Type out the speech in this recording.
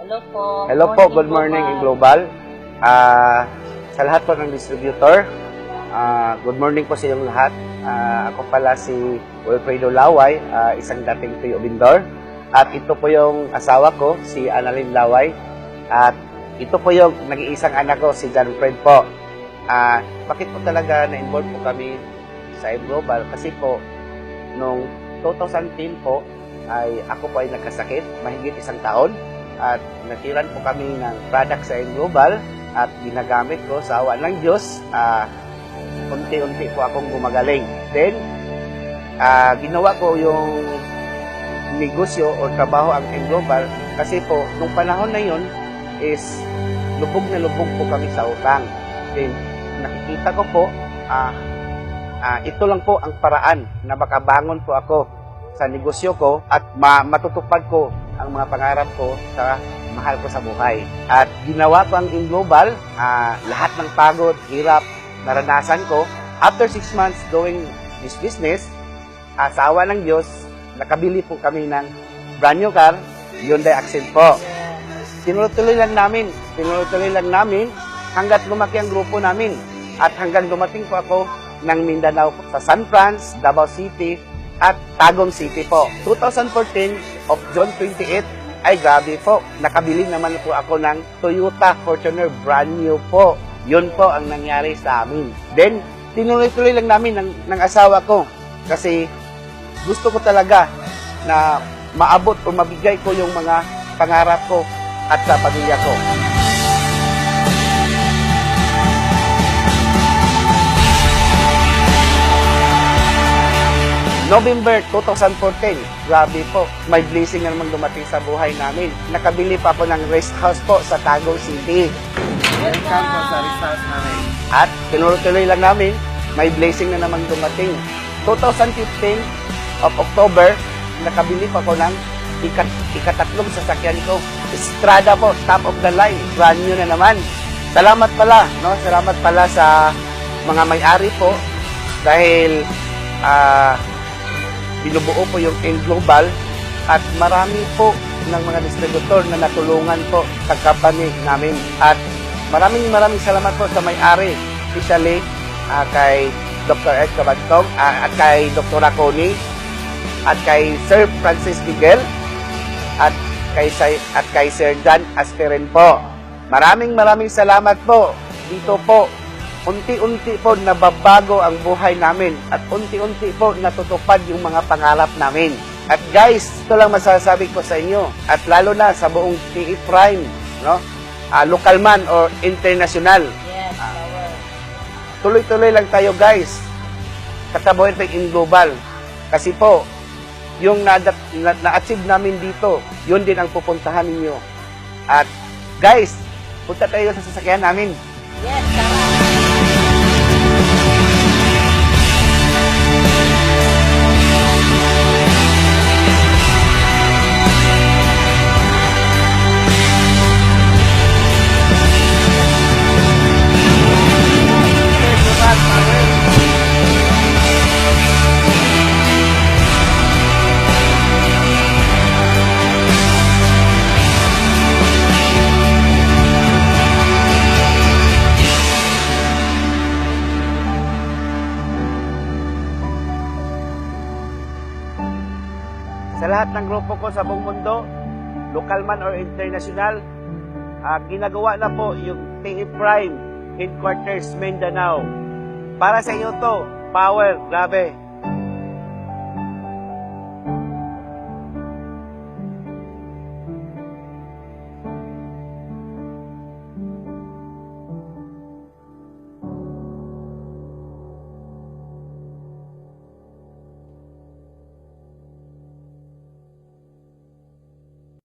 Hello po. Hello po, good morning in Global. Sa lahat po ng distributor, good morning po sa inyong lahat. Ako pala si Wilfredo Laway, isang dating Tuyo Bindor. At ito po yung asawa ko, si Annalyn Laway. At ito po yung nag-iisang anak ko, si John Fred po. Bakit po talaga na-involve po kami sa Global? Kasi po, noong 2010 po, ay ako po ay nagkasakit, mahigit isang taon. At natiran po kami ng product sa Global at ginagamit ko sa awa ng Diyos. Unti-unti po akong gumagaling. Then, ginawa ko yung negosyo o trabaho ang Global kasi po, nung panahon na yun is lubog na lubog po kami sa utang. Then, nakikita ko po, ito lang po ang paraan na makabangon po ako sa negosyo ko at matutupad ko ang mga pangarap ko sa mahal ko sa buhay. At ginawa ko ang Global, lahat ng pagod, hirap, naranasan ko. After 6 months doing this business, sa awa ng Diyos, nakabili po kami ng brand new car, Hyundai Accent po. Tinuloy lang namin hanggat lumaki ang grupo namin. At hanggang dumating po ako ng Mindanao po, sa San Francisco, Davao City, at Tagum City po. 2014 of June 28, ay grabe po. Nakabili naman po ako ng Toyota Fortuner brand new po. Yun po ang nangyari sa amin. Then, tinuloy-tuloy lang namin ng asawa ko. Kasi gusto ko talaga na maabot o mabigay ko yung mga pangarap ko at sa pamilya ko. November 2014, grabe po, may blessing na naman dumating sa buhay namin. Nakabili pa ako ng rest house po sa Tagum City. Welcome po sa rest house namin. At tinuloy lang namin, may blessing na naman dumating. 2015 of October, nakabili pa ako ng ikatatlong sasakyan ko. Estrada po, top of the line, brand new na naman. Salamat pala sa mga may-ari po dahil binubuo po yung Global at marami po ng mga distributor na natulungan po sa company namin. At maraming salamat po sa may-ari, especially kay Dr. Ed Cabantong at kay Dr. Connie at kay Sir Francis Miguel at kay Sir John Aspirin po. Maraming salamat po. Dito po, unti-unti po nababago ang buhay namin at unti-unti po natutupad yung mga pangarap namin. At guys, ito lang masasabi ko sa inyo at lalo na sa buong TE Prime, no? Local man or international. Yes, Tuloy-tuloy lang tayo guys. Katabuhin tayo in Global. Kasi po, yung na-achieve namin dito, yun din ang pupuntahan ninyo. At guys, punta tayo sa sasakyan namin. yes, tama. Sa lahat ng grupo ko sa buong mundo, local man or international, ginagawa na po yung TE Prime Headquarters Mindanao. Para sa inyo to, power, grabe.